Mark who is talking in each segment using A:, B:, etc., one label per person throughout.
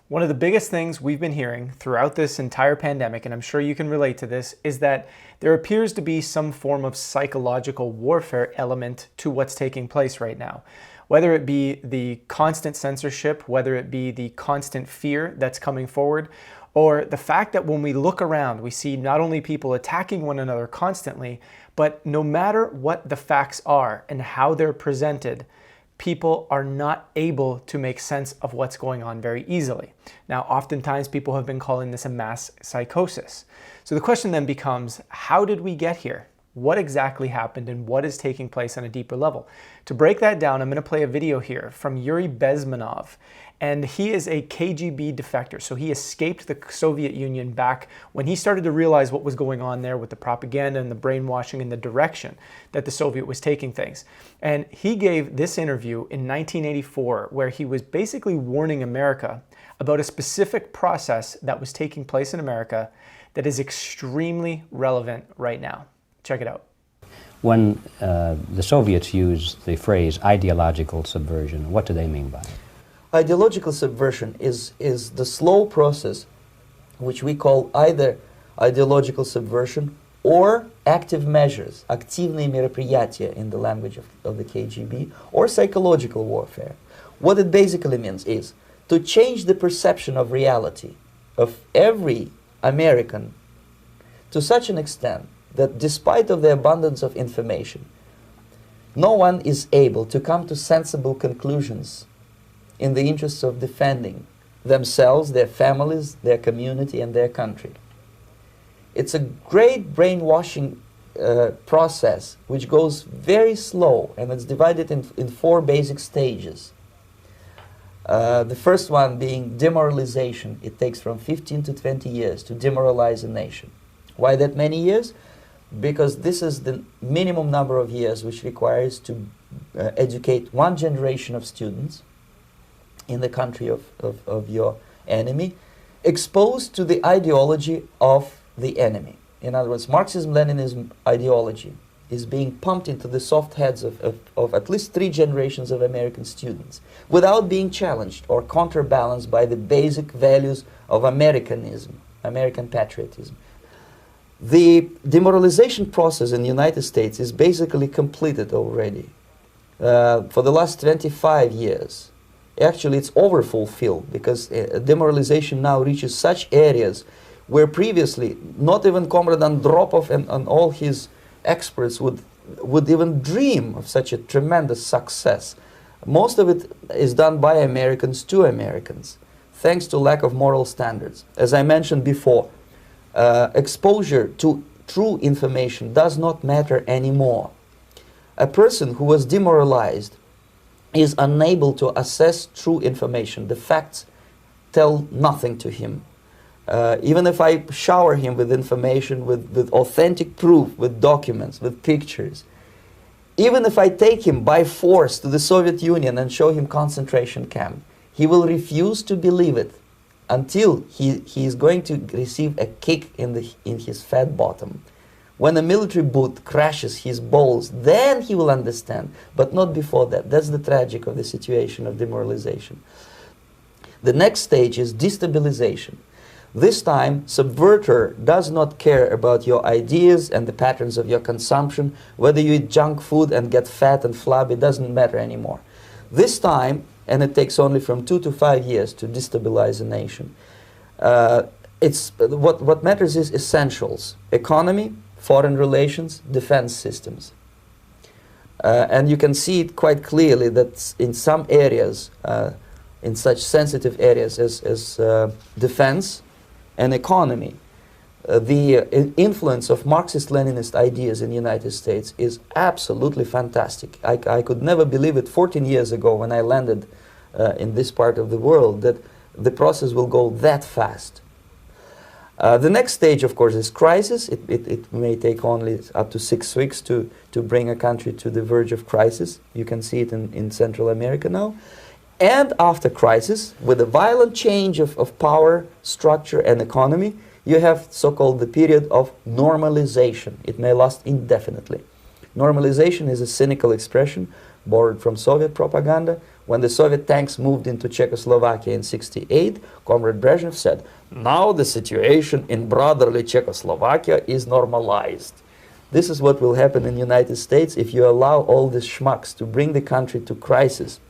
A: One of the biggest things we've been hearing throughout this entire pandemic, and I'm sure you can relate to this, is that there appears to be some form of psychological warfare element to what's taking place right now. Whether it be the constant censorship, whether it be the constant fear that's coming forward, or the fact that when we look around, we see not only people attacking one another constantly, but no matter what the facts are and how they're presented, people are not able to make sense of what's going on very easily. Now, oftentimes people have been calling this a mass psychosis. So the question then becomes, how did we get here? What exactly happened and what is taking place on a deeper level? To break that down, I'm going to play a video here from Yuri Bezmenov. And he is a KGB defector. So he escaped the Soviet Union back when he started to realize what was going on there with the propaganda and the brainwashing and the direction that the Soviet was taking things. And he gave this interview in 1984 where he was basically warning America about a specific process that was taking place in America that is extremely relevant right now. Check it out.
B: When the Soviets used the phrase ideological subversion, what do they mean by it?
C: Ideological subversion is the slow process which we call either ideological subversion or active measures, активные мероприятия in the language of the KGB, or psychological warfare. What it basically means is to change the perception of reality of every American to such an extent that despite of the abundance of information, no one is able to come to sensible conclusions in the interests of defending themselves, their families, their community, and their country. It's a great brainwashing process which goes very slow, and it's divided in four basic stages. The first one being demoralization. It takes from 15 to 20 years to demoralize a nation. Why that many years? Because this is the minimum number of years which requires to educate one generation of students in the country of your enemy, exposed to the ideology of the enemy. In other words, Marxism-Leninism ideology is being pumped into the soft heads of at least 3 generations of American students without being challenged or counterbalanced by the basic values of Americanism, American patriotism. The demoralization process in the United States is basically completed already. For the last 25 years, actually it's overfulfilled, because demoralization now reaches such areas where previously not even Comrade Andropov and all his experts would even dream of such a tremendous success. Most of it is done by Americans to Americans, thanks to lack of moral standards. As I mentioned before, exposure to true information does not matter anymore. A person who was demoralized is unable to assess true information. The facts tell nothing to him. Even if I shower him with information, with authentic proof, with documents, with pictures, even if I take him by force to the Soviet Union and show him concentration camp, he will refuse to believe it until he is going to receive a kick in his fat bottom. When a military boot crashes his balls, then he will understand, but not before that. That's the tragic of the situation of demoralization. The next stage is destabilization. This time, subverter does not care about your ideas and the patterns of your consumption. Whether you eat junk food and get fat and flabby, it doesn't matter anymore. This time, and it takes only from 2 to 5 years to destabilize a nation, what matters is essentials: economy, foreign relations, defense systems. And you can see it quite clearly that in some areas, in such sensitive areas as defense and economy, the influence of Marxist-Leninist ideas in the United States is absolutely fantastic. I could never believe it 14 years ago when I landed in this part of the world that the process will go that fast. The next stage, of course, is crisis. It may take only up to 6 weeks to bring a country to the verge of crisis. You can see it in Central America now. And after crisis, with a violent change of power, structure, and economy, you have so-called the period of normalization. It may last indefinitely. Normalization is a cynical expression borrowed from Soviet propaganda, When the Soviet tanks moved into Czechoslovakia in '68, Comrade Brezhnev said, "Now the situation in brotherly Czechoslovakia is normalized." This is what will happen in the United States if you allow all these schmucks to bring the country to crisis,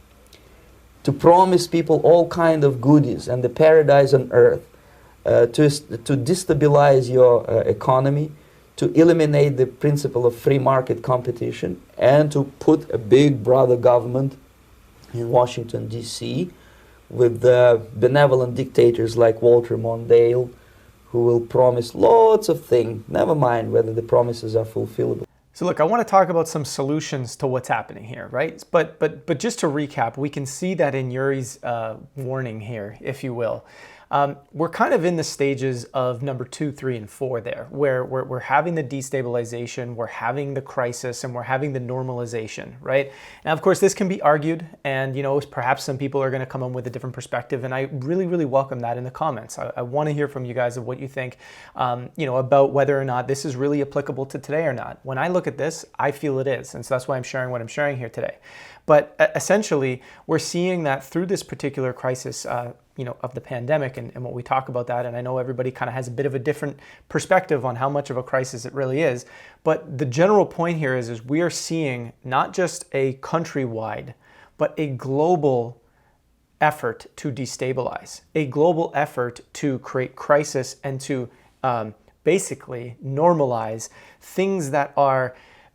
C: to promise people all kind of goodies and the paradise on earth, to destabilize your economy, to eliminate the principle of free market competition, and to put a big brother government in Washington, D.C., with benevolent dictators like Walter Mondale, who will promise lots of things, never mind whether the promises are fulfillable.
A: So look, I want to talk about some solutions to what's happening here, right? But just to recap, we can see that in Yuri's warning here, if you will. We're kind of in the stages of number 2, 3, and 4 there, where we're having the destabilization, we're having the crisis, and we're having the normalization, right? Now, of course, this can be argued, and perhaps some people are going to come in with a different perspective, and I really, really welcome that in the comments. I want to hear from you guys of what you think, about whether or not this is really applicable to today or not. When I look at this, I feel it is, and so that's why I'm sharing what I'm sharing here today. But essentially, we're seeing that through this particular crisis, of the pandemic and what we talk about that. And I know everybody kind of has a bit of a different perspective on how much of a crisis it really is. But the general point here is we are seeing not just a countrywide, but a global effort to destabilize, a global effort to create crisis and to basically normalize things that are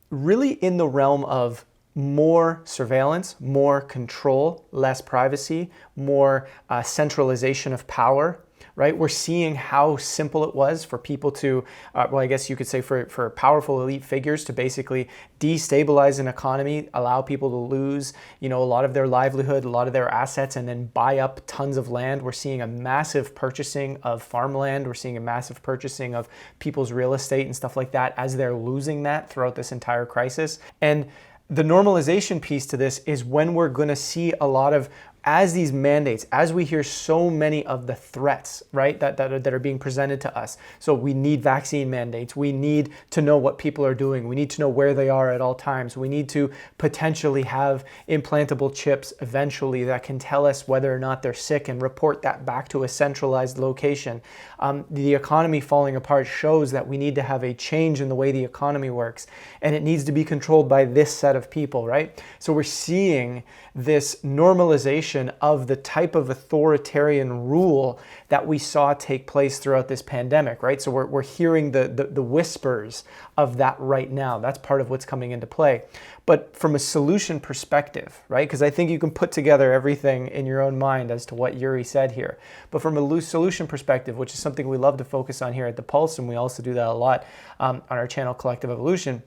A: really in the realm of more surveillance, more control, less privacy, more centralization of power, right? We're seeing how simple it was for people to, I guess you could say for powerful elite figures to basically destabilize an economy, allow people to lose, a lot of their livelihood, a lot of their assets, and then buy up tons of land. We're seeing a massive purchasing of farmland. We're seeing a massive purchasing of people's real estate and stuff like that as they're losing that throughout this entire crisis. And the normalization piece to this is when we're going to see a lot of, as these mandates, as we hear so many of the threats, right, that are being presented to us. So we need vaccine mandates. We need to know what people are doing. We need to know where they are at all times. We need to potentially have implantable chips eventually that can tell us whether or not they're sick and report that back to a centralized location. The economy falling apart shows that we need to have a change in the way the economy works, and it needs to be controlled by this set of people, right? So we're seeing this normalization of the type of authoritarian rule that we saw take place throughout this pandemic, right? So we're hearing the whispers of that right now. That's part of what's coming into play. But from a solution perspective, right? Because I think you can put together everything in your own mind as to what Yuri said here. But from a loose solution perspective, which is something we love to focus on here at The Pulse, and we also do that a lot on our channel, Collective Evolution,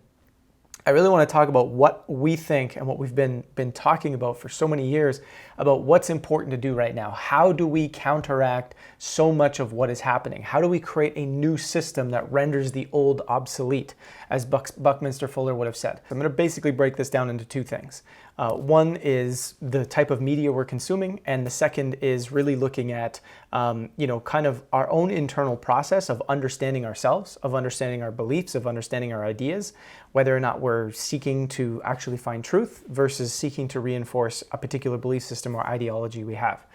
A: I really want to talk about what we think and what we've been talking about for so many years about what's important to do right now. How do we counteract so much of what is happening? How do we create a new system that renders the old obsolete, as Buckminster Fuller would have said? I'm going to basically break this down into two things. One is the type of media we're consuming, and the second is really looking at, kind of our own internal process of understanding ourselves, of understanding our beliefs, of understanding our ideas, whether or not we're seeking to actually find truth versus seeking to reinforce a particular belief system or ideology we have.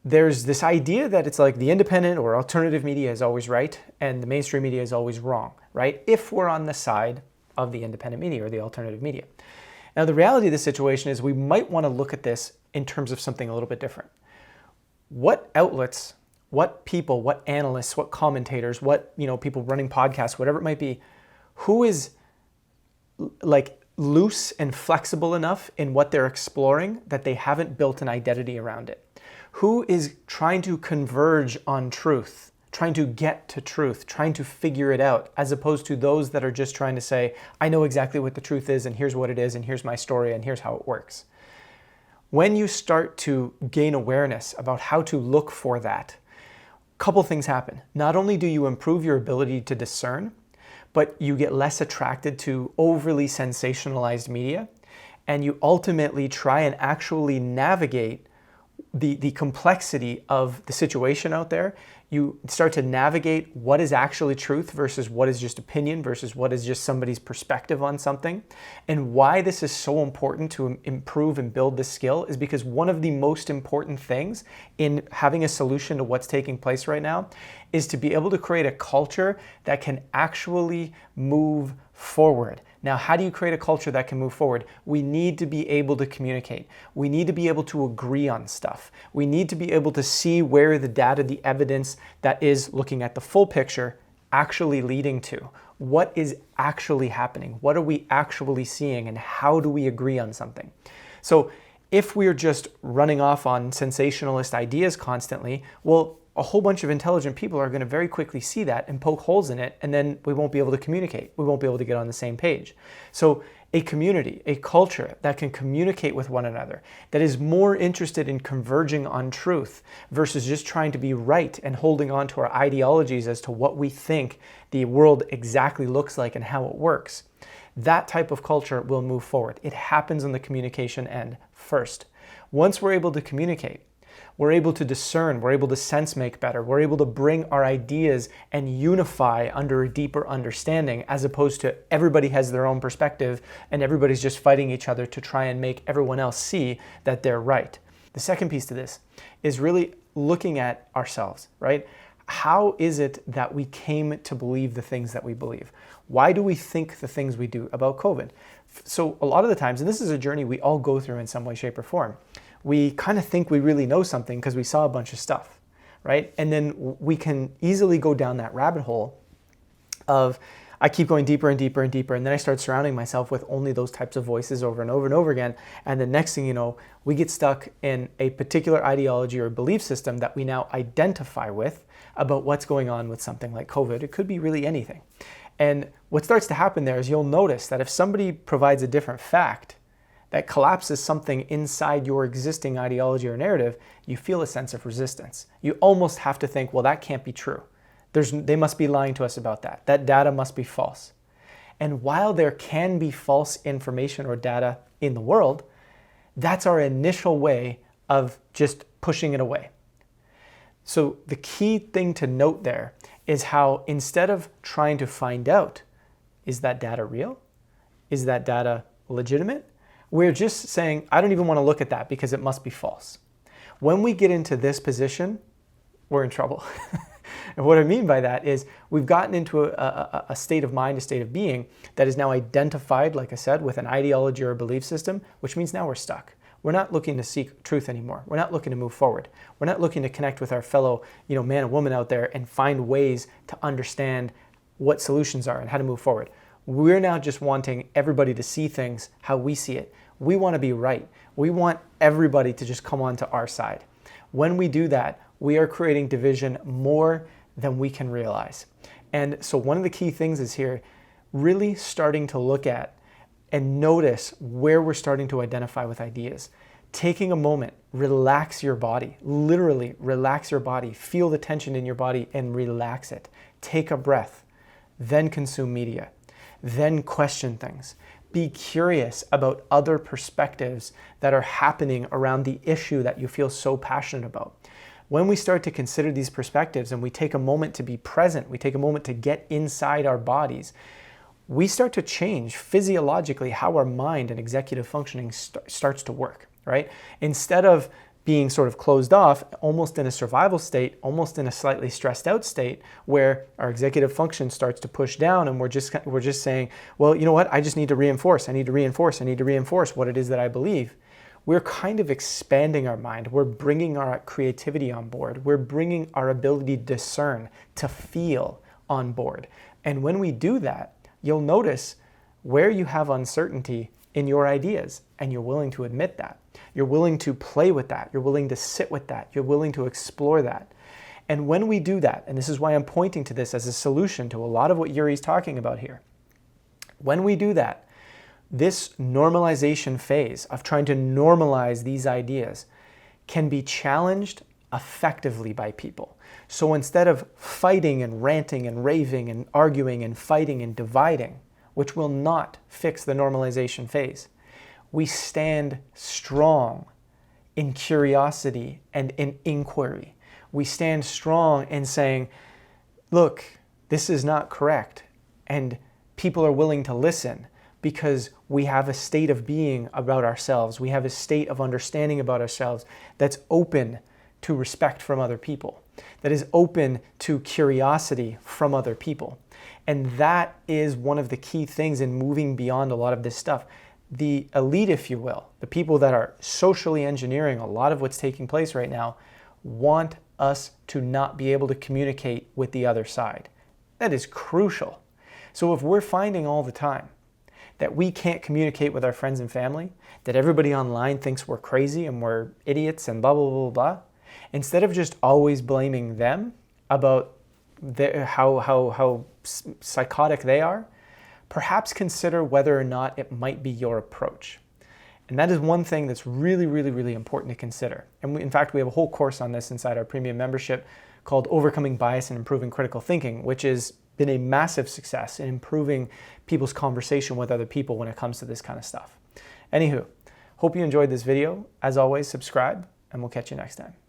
A: There's this idea that it's like the independent or alternative media is always right and the mainstream media is always wrong, right? If we're on the side of the independent media or the alternative media. Now, the reality of the situation is we might want to look at this in terms of something a little bit different. What outlets, what people, what analysts, what commentators, what people running podcasts, whatever it might be, who is like loose and flexible enough in what they're exploring that they haven't built an identity around it? Who is trying to converge on truth, trying to get to truth, trying to figure it out, as opposed to those that are just trying to say, I know exactly what the truth is, and here's what it is, and here's my story, and here's how it works. When you start to gain awareness about how to look for that, a couple things happen. Not only do you improve your ability to discern, but you get less attracted to overly sensationalized media, and you ultimately try and actually navigate the complexity of the situation out there, you start to navigate what is actually truth versus what is just opinion versus what is just somebody's perspective on something. And why this is so important to improve and build this skill is because one of the most important things in having a solution to what's taking place right now is to be able to create a culture that can actually move forward. Now, how do you create a culture that can move forward? We need to be able to communicate. We need to be able to agree on stuff. We need to be able to see where the data, the evidence that is looking at the full picture actually leading to. What is actually happening? What are we actually seeing? And how do we agree on something? So if we're just running off on sensationalist ideas constantly, well, a whole bunch of intelligent people are going to very quickly see that and poke holes in it, and then we won't be able to communicate. We won't be able to get on the same page. So a community, a culture that can communicate with one another, that is more interested in converging on truth versus just trying to be right and holding on to our ideologies as to what we think the world exactly looks like and how it works. That type of culture will move forward. It happens on the communication end first. Once we're able to communicate, we're able to discern, we're able to sense make better, we're able to bring our ideas and unify under a deeper understanding, as opposed to everybody has their own perspective and everybody's just fighting each other to try and make everyone else see that they're right. The second piece to this is really looking at ourselves, right? How is it that we came to believe the things that we believe? Why do we think the things we do about COVID? So a lot of the times, and this is a journey we all go through in some way, shape, or form, we kind of think we really know something because we saw a bunch of stuff, right? And then we can easily go down that rabbit hole of, I keep going deeper and deeper and deeper, and then I start surrounding myself with only those types of voices over and over and over again. And the next thing you know, we get stuck in a particular ideology or belief system that we now identify with about what's going on with something like COVID. It could be really anything. And what starts to happen there is you'll notice that if somebody provides a different fact that collapses something inside your existing ideology or narrative, you feel a sense of resistance. You almost have to think, well, that can't be true. They must be lying to us about that. That data must be false. And while there can be false information or data in the world, that's our initial way of just pushing it away. So the key thing to note there is how instead of trying to find out, is that data real? Is that data legitimate? We're just saying, I don't even want to look at that because it must be false. When we get into this position, we're in trouble. And what I mean by that is we've gotten into a state of mind, a state of being that is now identified, like I said, with an ideology or a belief system, which means now we're stuck. We're not looking to seek truth anymore. We're not looking to move forward. We're not looking to connect with our fellow, man and woman out there and find ways to understand what solutions are and how to move forward. We're now just wanting everybody to see things how we see it. We want to be right. We want everybody to just come onto our side. When we do that, we are creating division more than we can realize. And so one of the key things is here, really starting to look at and notice where we're starting to identify with ideas. Taking a moment, relax your body, literally relax your body, feel the tension in your body and relax it. Take a breath, then consume media, then question things. Be curious about other perspectives that are happening around the issue that you feel so passionate about. When we start to consider these perspectives and we take a moment to be present, we take a moment to get inside our bodies, we start to change physiologically how our mind and executive functioning starts to work, right? Instead of being sort of closed off, almost in a survival state, almost in a slightly stressed out state, where our executive function starts to push down and we're just saying, well, you know what, I just need to reinforce, I need to reinforce what it is that I believe. We're kind of expanding our mind. We're bringing our creativity on board. We're bringing our ability to discern, to feel on board. And when we do that, you'll notice where you have uncertainty in your ideas, and you're willing to admit that. You're willing to play with that. You're willing to sit with that. You're willing to explore that. And when we do that, and this is why I'm pointing to this as a solution to a lot of what Yuri's talking about here, when we do that, this normalization phase of trying to normalize these ideas can be challenged effectively by people. So instead of fighting and ranting and raving and arguing and fighting and dividing, which will not fix the normalization phase, we stand strong in curiosity and in inquiry. We stand strong in saying, look, this is not correct. And people are willing to listen because we have a state of being about ourselves. We have a state of understanding about ourselves that's open to respect from other people, that is open to curiosity from other people. And that is one of the key things in moving beyond a lot of this stuff. The elite, if you will, the people that are socially engineering a lot of what's taking place right now, want us to not be able to communicate with the other side. That is crucial. So if we're finding all the time that we can't communicate with our friends and family, that everybody online thinks we're crazy and we're idiots and blah, blah, blah, blah, instead of just always blaming them about how psychotic they are, perhaps consider whether or not it might be your approach. And that is one thing that's really, really, really important to consider. And in fact, we have a whole course on this inside our premium membership called Overcoming Bias and Improving Critical Thinking, which has been a massive success in improving people's conversation with other people when it comes to this kind of stuff. Anywho, hope you enjoyed this video. As always, subscribe, and we'll catch you next time.